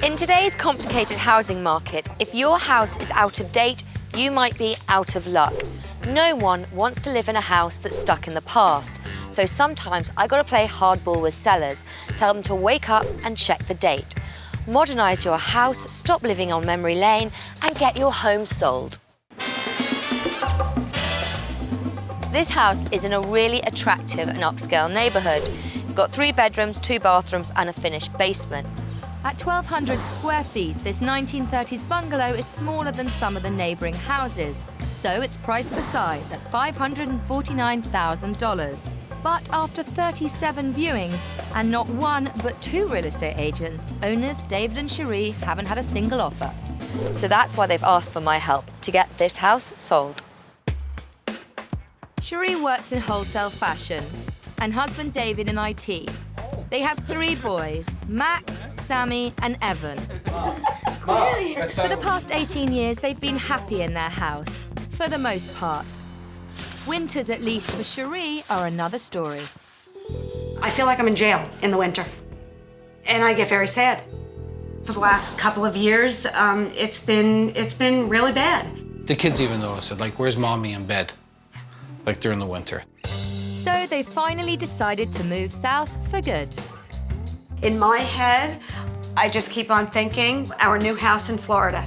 In today's complicated housing market, if your house is out of date, you might be out of luck. No one wants to live in a house that's stuck in the past. So sometimes I gotta play hardball with sellers, tell them to wake up and check the date. Modernise your house, stop living on memory lane, and get your home sold. This house is in a really attractive and upscale neighbourhood. It's got 3 bedrooms, 2 bathrooms, and a finished basement. At 1,200 square feet, this 1930s bungalow is smaller than some of the neighbouring houses, so it's priced for size at $549,000. But after 37 viewings and not 1 but 2 real estate agents, owners David and Sherie haven't had a single offer. So that's why they've asked for my help to get this house sold. Sherie works in wholesale fashion, and husband David in IT. They have 3 boys, Max, Sammy and Evan. For the past 18 years, they've been happy in their house, for the most part. Winters, at least for Sherie, are another story. I feel like I'm in jail in the winter, and I get very sad. For the last couple of years, it's been really bad. The kids even notice it, like, where's mommy in bed? Like during the winter. So they finally decided to move south for good. In my head, I just keep on thinking, our new house in Florida.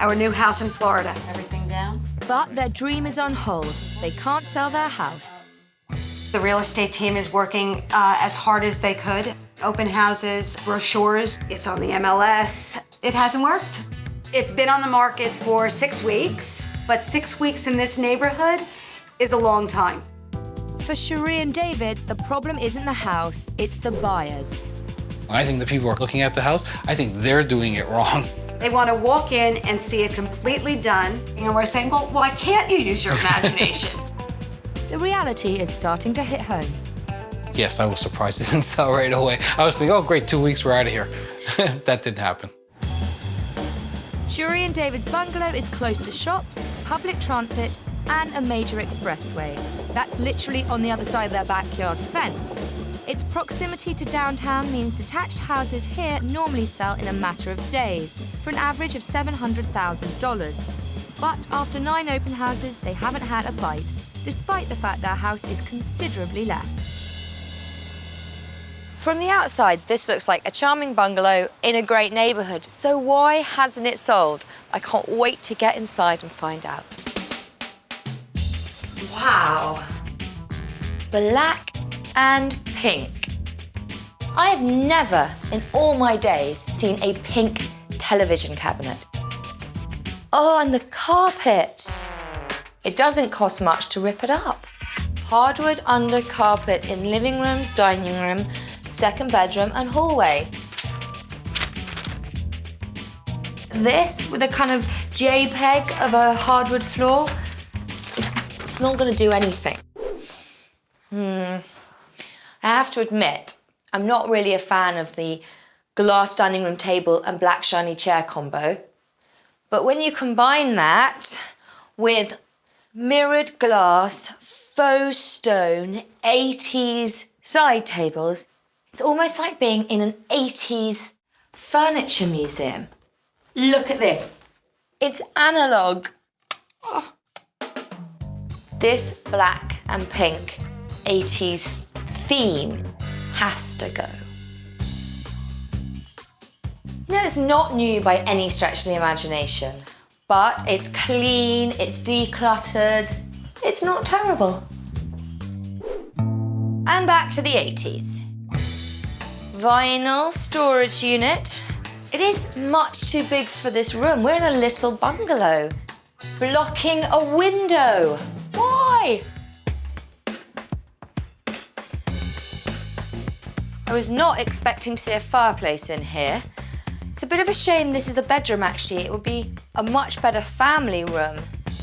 Our new house in Florida. Everything down? But their dream is on hold. They can't sell their house. The real estate team is working as hard as they could. Open houses, brochures, it's on the MLS. It hasn't worked. It's been on the market for 6 weeks, but 6 weeks in this neighborhood is a long time. For Sherie and David, the problem isn't the house, it's the buyers. I think the people who are looking at the house, I think they're doing it wrong. They want to walk in and see it completely done. And we're saying, well, why can't you use your imagination? The reality is starting to hit home. Yes, I was surprised it didn't sell right away. I was thinking, oh great, 2 weeks, we're out of here. That didn't happen. Sherie and David's bungalow is close to shops, public transit, and a major expressway. That's literally on the other side of their backyard fence. Its proximity to downtown means detached houses here normally sell in a matter of days, for an average of $700,000. But after 9 open houses, they haven't had a bite, despite the fact their house is considerably less. From the outside, this looks like a charming bungalow in a great neighbourhood. So why hasn't it sold? I can't wait to get inside and find out. Wow. Black and pink. I have never in all my days seen a pink television cabinet. Oh, and the carpet. It doesn't cost much to rip it up. Hardwood under carpet in living room, dining room, 2nd bedroom and hallway. This with a kind of JPEG of a hardwood floor, it's not going to do anything. I have to admit, I'm not really a fan of the glass dining room table and black shiny chair combo. But when you combine that with mirrored glass, faux stone, 80s side tables, it's almost like being in an 80s furniture museum. Look at this. It's analog. Oh. This black and pink 80s theme has to go. You know, it's not new by any stretch of the imagination, but it's clean, it's decluttered, it's not terrible. And back to the 80s. Vinyl storage unit. It is much too big for this room. We're in a little bungalow, blocking a window. Why? I was not expecting to see a fireplace in here. It's a bit of a shame this is a bedroom, actually. It would be a much better family room.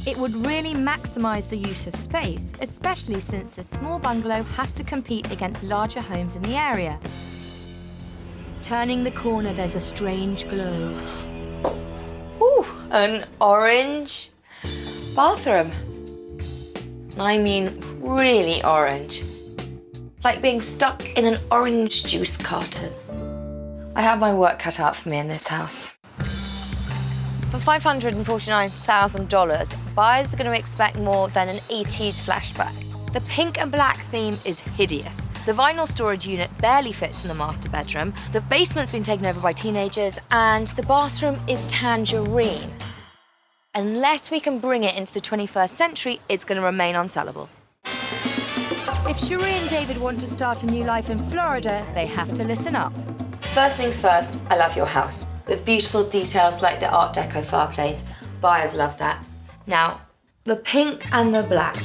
It would really maximise the use of space, especially since the small bungalow has to compete against larger homes in the area. Turning the corner, there's a strange glow. Ooh, an orange bathroom. I mean, really orange. Like being stuck in an orange juice carton. I have my work cut out for me in this house. For $549,000, buyers are going to expect more than an 80s flashback. The pink and black theme is hideous. The vinyl storage unit barely fits in the master bedroom. The basement's been taken over by teenagers, and the bathroom is tangerine. Unless we can bring it into the 21st century, it's going to remain unsellable. If Sherie and David want to start a new life in Florida, they have to listen up. First things first, I love your house. With beautiful details like the Art Deco fireplace. Buyers love that. Now, the pink and the black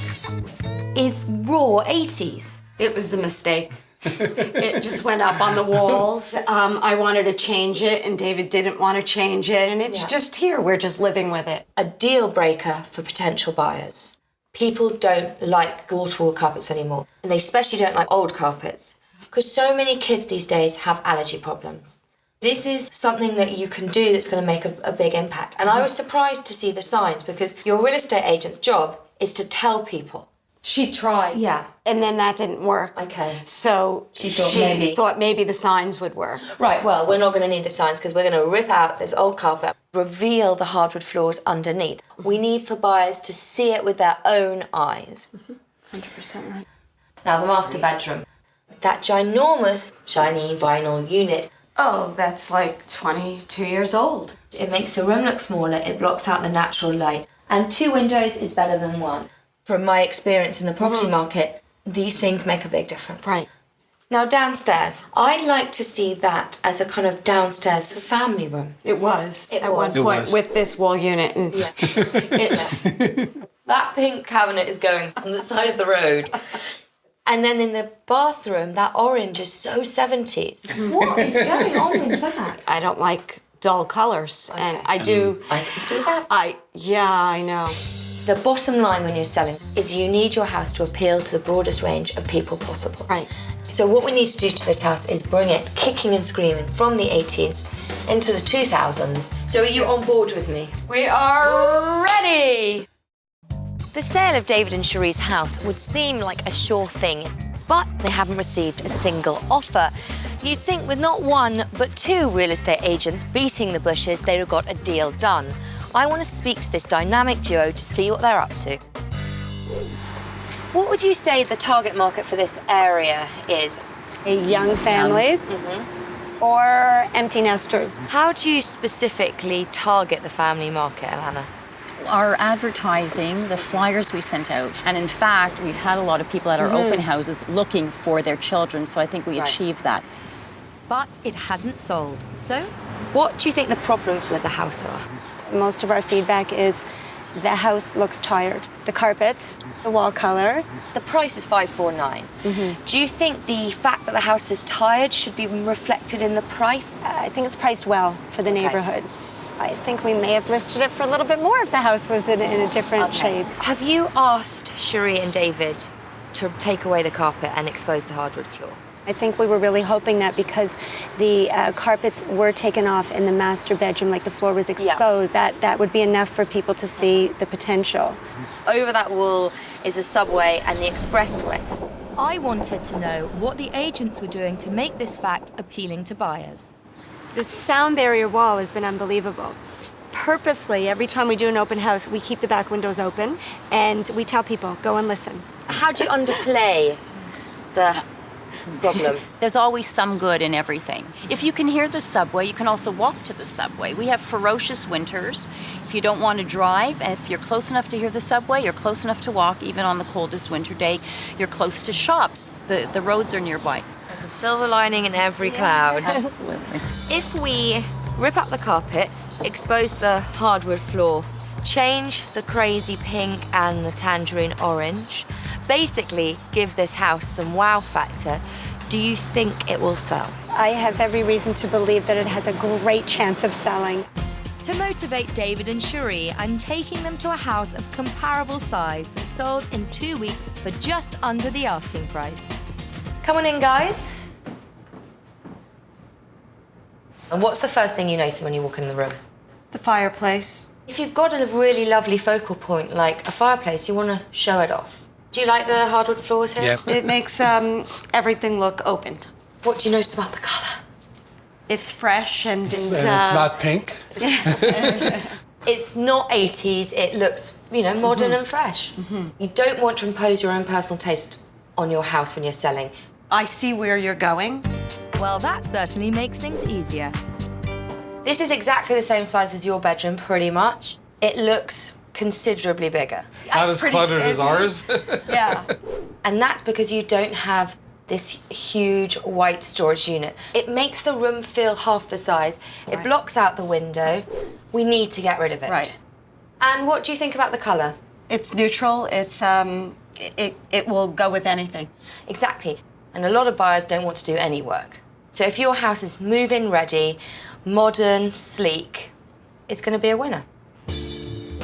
is raw 80s. It was a mistake. It just went up on the walls. I wanted to change it, and David didn't want to change it, and it's just here. We're just living with it. A deal breaker for potential buyers. People don't like wall-to-wall carpets anymore, and they especially don't like old carpets, because so many kids these days have allergy problems. This is something that you can do that's going to make a big impact. And I was surprised to see the signs, because your real estate agent's job is to tell people. She tried. Yeah. And then that didn't work. Okay. So she thought maybe the signs would work. Right, well, we're not going to need the signs, because we're going to rip out this old carpet, reveal the hardwood floors underneath. We need for buyers to see it with their own eyes. 100% right. Now, the master bedroom. That ginormous, shiny vinyl unit. Oh, that's like 22 years old. It makes the room look smaller, it blocks out the natural light. And 2 windows is better than 1. From my experience in the property market, these things make a big difference. Right. Now, downstairs, I'd like to see that as a kind of downstairs family room. It was. It at was. one point with this wall unit. And That pink cabinet is going on the side of the road. And then in the bathroom, that orange is so 70s. What is going on with that? I don't like dull colors, and I do. I can see that. I know. The bottom line when you're selling is you need your house to appeal to the broadest range of people possible. Right. So what we need to do to this house is bring it kicking and screaming from the 80s into the 2000s. So are you on board with me? We are ready. The sale of David and Sherie's house would seem like a sure thing, but they haven't received a single offer. You'd think with not 1, but 2 real estate agents beating the bushes, they'd have got a deal done. I want to speak to this dynamic duo to see what they're up to. What would you say the target market for this area is? Young families or empty nesters. How do you specifically target the family market, Alana? Our advertising, the flyers we sent out, and in fact, we've had a lot of people at our open houses looking for their children, so I think we achieved that. But it hasn't sold. So, what do you think the problems with the house are? Most of our feedback is the house looks tired. The carpets, the wall color. The price is $549. Do you think the fact that the house is tired should be reflected in the price? I think it's priced well for the neighborhood. I think we may have listed it for a little bit more if the house was in a different shape. Have you asked Sherie and David to take away the carpet and expose the hardwood floor? I think we were really hoping that because the carpets were taken off in the master bedroom, like the floor was exposed, that would be enough for people to see the potential. Over that wall is a subway and the expressway. I wanted to know what the agents were doing to make this fact appealing to buyers. The sound barrier wall has been unbelievable. Purposely, every time we do an open house, we keep the back windows open and we tell people, go and listen. How do you underplay the problem? There's always some good in everything. If you can hear the subway, you can also walk to the subway. We have ferocious winters. If you don't want to drive, if you're close enough to hear the subway, you're close enough to walk, even on the coldest winter day. You're close to shops. The roads are nearby. There's a silver lining in every cloud. If we rip up the carpets, expose the hardwood floor, change the crazy pink and the tangerine orange, basically give this house some wow factor, do you think it will sell? I have every reason to believe that it has a great chance of selling. To motivate David and Sherie, I'm taking them to a house of comparable size that sold in 2 weeks for just under the asking price. Come on in, guys. And what's the first thing you notice when you walk in the room? The fireplace. If you've got a really lovely focal point like a fireplace, you want to show it off. Do you like the hardwood floors here? Yeah. It makes everything look opened. What do you notice about the colour? It's fresh and It's not pink. It's not 80s, it looks, modern and fresh. You don't want to impose your own personal taste on your house when you're selling. I see where you're going. Well, that certainly makes things easier. This is exactly the same size as your bedroom, pretty much. It looks considerably bigger. Not as cluttered as ours. Yeah. And that's because you don't have this huge white storage unit. It makes the room feel half the size. It blocks out the window. We need to get rid of it. Right. And what do you think about the colour? It's neutral. It's it will go with anything. Exactly. And a lot of buyers don't want to do any work. So if your house is move-in ready, modern, sleek, it's going to be a winner.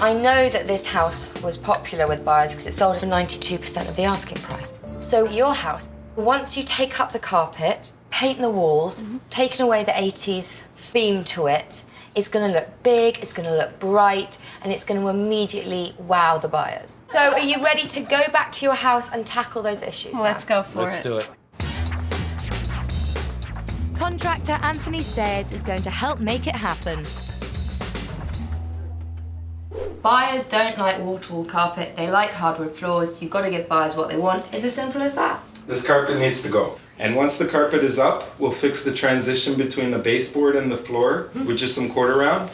I know that this house was popular with buyers because it sold for 92% of the asking price. So your house, once you take up the carpet, paint the walls, taking away the 80s theme to it, it's going to look big, it's going to look bright, and it's going to immediately wow the buyers. So are you ready to go back to your house and tackle those issues? Let's go for it. Let's do it. Contractor Anthony Sayers is going to help make it happen. Buyers don't like wall-to-wall carpet, they like hardwood floors. You've got to give buyers what they want. It's as simple as that. This carpet needs to go. And once the carpet is up, we'll fix the transition between the baseboard and the floor with just some quarter round.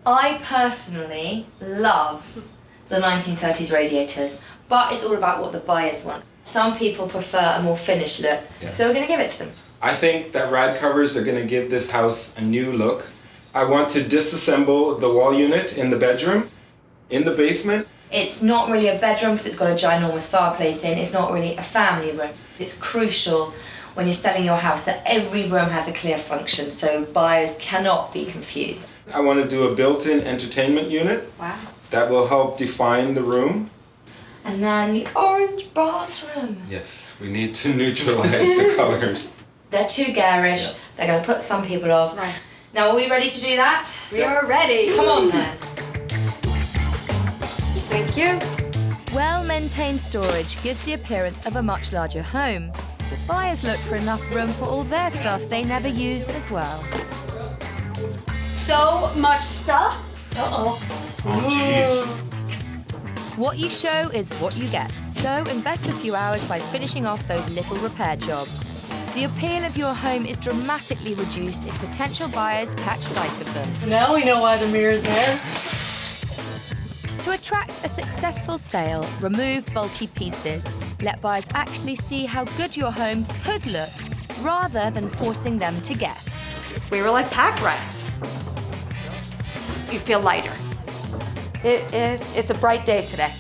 I personally love the 1930s radiators, but it's all about what the buyers want. Some people prefer a more finished look, so we're going to give it to them. I think that rad covers are going to give this house a new look. I want to disassemble the wall unit in the bedroom. In the basement. It's not really a bedroom because it's got a ginormous fireplace in. It's not really a family room. It's crucial when you're selling your house that every room has a clear function so buyers cannot be confused. I want to do a built-in entertainment unit. Wow. That will help define the room. And then the orange bathroom. Yes, we need to neutralize the colors. They're too garish. Yeah. They're going to put some people off. Right. Now, are we ready to do that? We are ready. Come on then. Thank you. Well-maintained storage gives the appearance of a much larger home. Buyers look for enough room for all their stuff they never use as well. So much stuff. Oh, jeez. What you show is what you get, so invest a few hours by finishing off those little repair jobs. The appeal of your home is dramatically reduced if potential buyers catch sight of them. Now we know why the mirror's there. To attract a successful sale, remove bulky pieces. Let buyers actually see how good your home could look, rather than forcing them to guess. We were like pack rats. You feel lighter. It's a bright day today.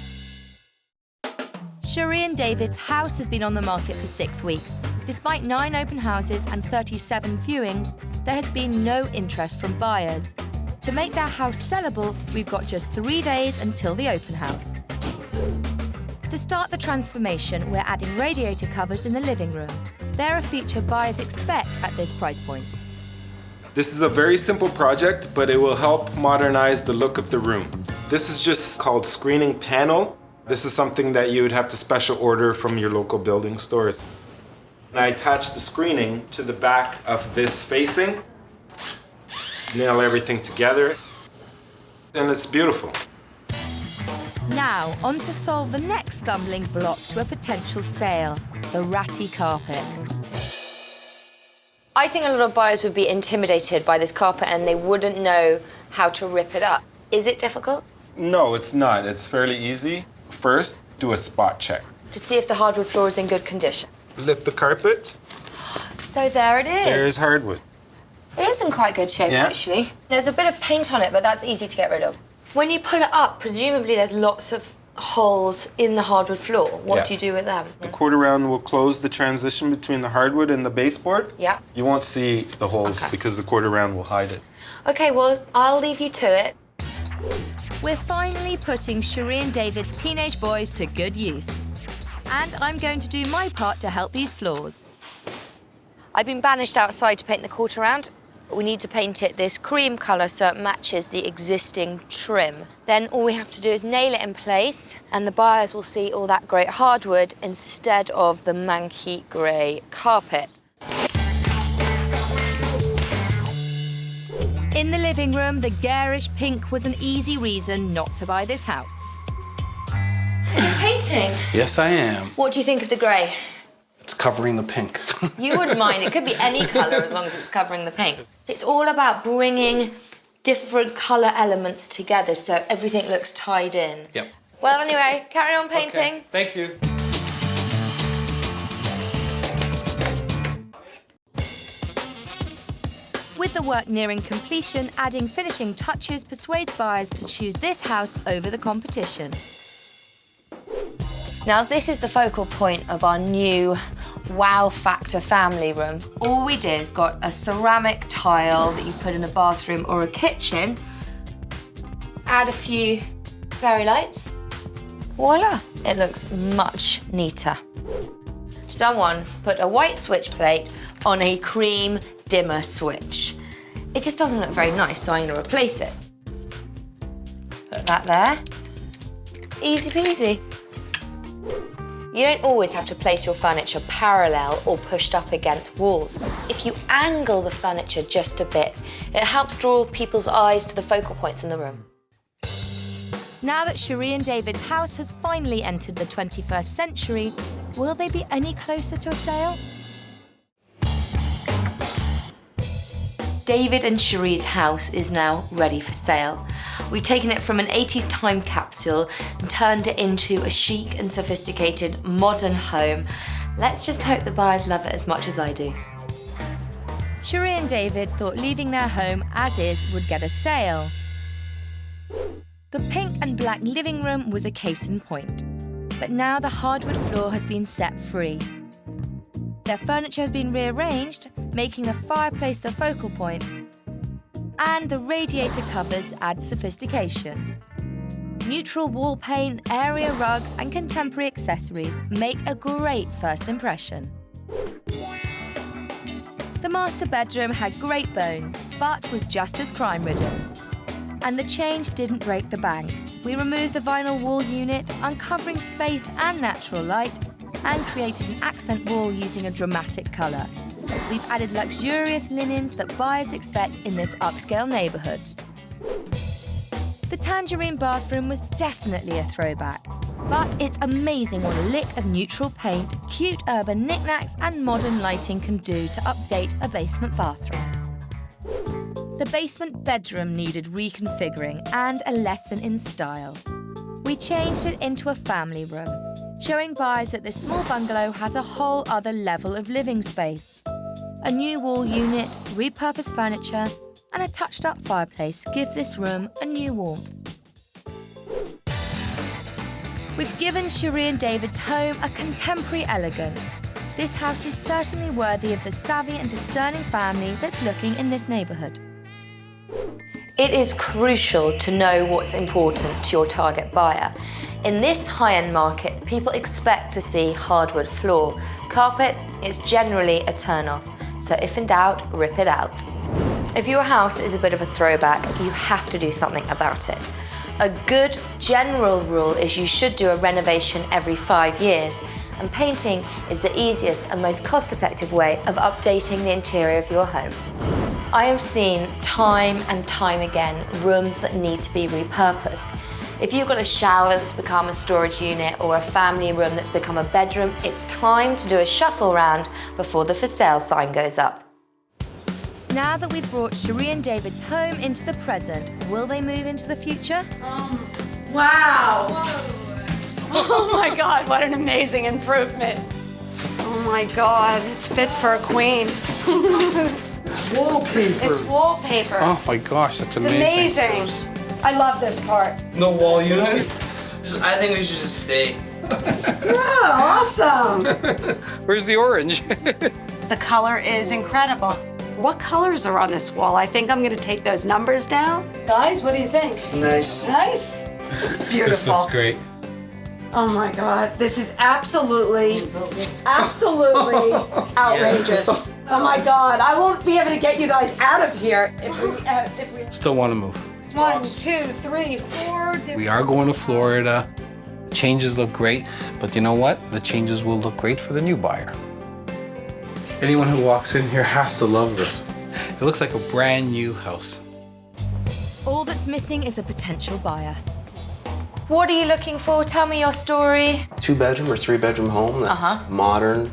Sherie and David's house has been on the market for 6 weeks. Despite 9 open houses and 37 viewings, there has been no interest from buyers. To make their house sellable, we've got just 3 days until the open house. To start the transformation, we're adding radiator covers in the living room. They're a feature buyers expect at this price point. This is a very simple project, but it will help modernize the look of the room. This is just called screening panel. This is something that you would have to special order from your local building stores. And I attach the screening to the back of this facing. Nail everything together, and it's beautiful. Now, on to solve the next stumbling block to a potential sale, the ratty carpet. I think a lot of buyers would be intimidated by this carpet and they wouldn't know how to rip it up. Is it difficult? No, it's not. It's fairly easy. First, do a spot check. To see if the hardwood floor is in good condition. Lift the carpet. So there it is. There's hardwood. It is in quite good shape, actually. There's a bit of paint on it, but that's easy to get rid of. When you pull it up, presumably there's lots of holes in the hardwood floor. What do you do with them? The quarter round will close the transition between the hardwood and the baseboard. Yeah. You won't see the holes because the quarter round will hide it. Okay, well, I'll leave you to it. We're finally putting Sherie and David's teenage boys to good use. And I'm going to do my part to help these floors. I've been banished outside to paint the quarter round. We need to paint it this cream colour so it matches the existing trim. Then all we have to do is nail it in place and the buyers will see all that great hardwood instead of the manky grey carpet. In the living room, the garish pink was an easy reason not to buy this house. You're painting? Yes, I am. What do you think of the grey? It's covering the pink. You wouldn't mind. It could be any colour as long as it's covering the pink. It's all about bringing different colour elements together so everything looks tied in. Yep. Well, anyway, carry on painting. Okay. Thank you. With the work nearing completion, adding finishing touches persuades buyers to choose this house over the competition. Now, this is the focal point of our new wow factor family rooms. All we did is got a ceramic tile that you put in a bathroom or a kitchen, add a few fairy lights, voila, it looks much neater. Someone put a white switch plate on a cream dimmer switch. It just doesn't look very nice, so I'm going to replace it. Put that there. Easy peasy. You don't always have to place your furniture parallel or pushed up against walls. If you angle the furniture just a bit, it helps draw people's eyes to the focal points in the room. Now that Sherie and David's house has finally entered the 21st century, will they be any closer to a sale? David and Sherie's house is now ready for sale. We've taken it from an 80s time capsule and turned it into a chic and sophisticated modern home. Let's just hope the buyers love it as much as I do. Sherie and David thought leaving their home as is would get a sale. The pink and black living room was a case in point, but now the hardwood floor has been set free. Their furniture has been rearranged, making the fireplace the focal point, and the radiator covers add sophistication. Neutral wall paint, area rugs, and contemporary accessories make a great first impression. The master bedroom had great bones, but was just as crime-ridden. And the change didn't break the bank. We removed the vinyl wall unit, uncovering space and natural light, and created an accent wall using a dramatic colour. We've added luxurious linens that buyers expect in this upscale neighbourhood. The tangerine bathroom was definitely a throwback, but it's amazing what a lick of neutral paint, cute urban knickknacks and modern lighting can do to update a basement bathroom. The basement bedroom needed reconfiguring and a lesson in style. We changed it into a family room, showing buyers that this small bungalow has a whole other level of living space. A new wall unit, repurposed furniture, and a touched-up fireplace give this room a new warmth. We've given Sherie and David's home a contemporary elegance. This house is certainly worthy of the savvy and discerning family that's looking in this neighbourhood. It is crucial to know what's important to your target buyer. In this high-end market, people expect to see hardwood floor. Carpet is generally a turn-off, so if in doubt, rip it out. If your house is a bit of a throwback, you have to do something about it. A good general rule is you should do a renovation every 5 years, and painting is the easiest and most cost-effective way of updating the interior of your home. I have seen time and time again rooms that need to be repurposed. If you've got a shower that's become a storage unit or a family room that's become a bedroom, it's time to do a shuffle round before the for sale sign goes up. Now that we've brought Sherie and David's home into the present, will they move into the future? Wow! Oh my God, what an amazing improvement. Oh my God, it's fit for a queen. It's wallpaper. It's wallpaper. Oh my gosh, that's It's amazing. amazing. I love this part. No wall unit? I think we should just stay. Yeah, awesome. Where's the orange? The color is incredible. What colors are on this wall? I think I'm gonna take those numbers down. Guys, what do you think? Nice. Nice? It's This beautiful. looks great. Oh my God, this is absolutely outrageous. Oh my God, I won't be able to get you guys out of here if we. Still want to move. 1, 2, 3, 4. We are going to Florida. Changes look great, but you know what? The changes will look great for the new buyer. Anyone who walks in here has to love this. It looks like a brand new house. All that's missing is a potential buyer. What are you looking for? Tell me your story. 2-bedroom or 3-bedroom home that's modern.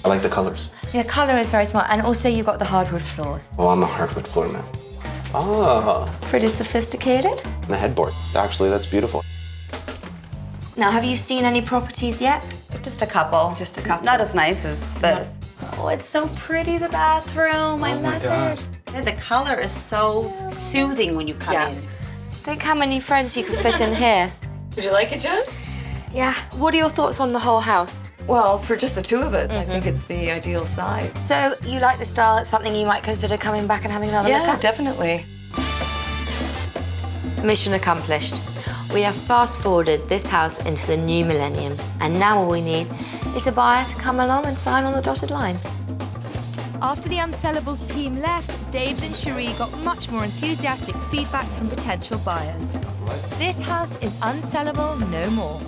I like the colors. The colour is very smart, and also you've got the hardwood floors. Oh, I'm a hardwood floor man. Ah, Pretty sophisticated. and the headboard. Actually, that's beautiful. Now, have you seen any properties yet? Just a couple. Just a couple. Not as nice as this. Oh, it's so pretty, the bathroom. I love it. Yeah, the color is so soothing when you come in. Think how many friends you could fit in here. Did you like it, Jess? Yeah. What are your thoughts on the whole house? Well, for just the two of us, I think it's the ideal size. So, you like the style? It's something you might consider coming back and having another look Yeah, at? definitely. Mission accomplished. We have fast-forwarded this house into the new millennium, and now all we need is a buyer to come along and sign on the dotted line. After the Unsellables team left, David and Sherie got much more enthusiastic feedback from potential buyers. This house is unsellable no more.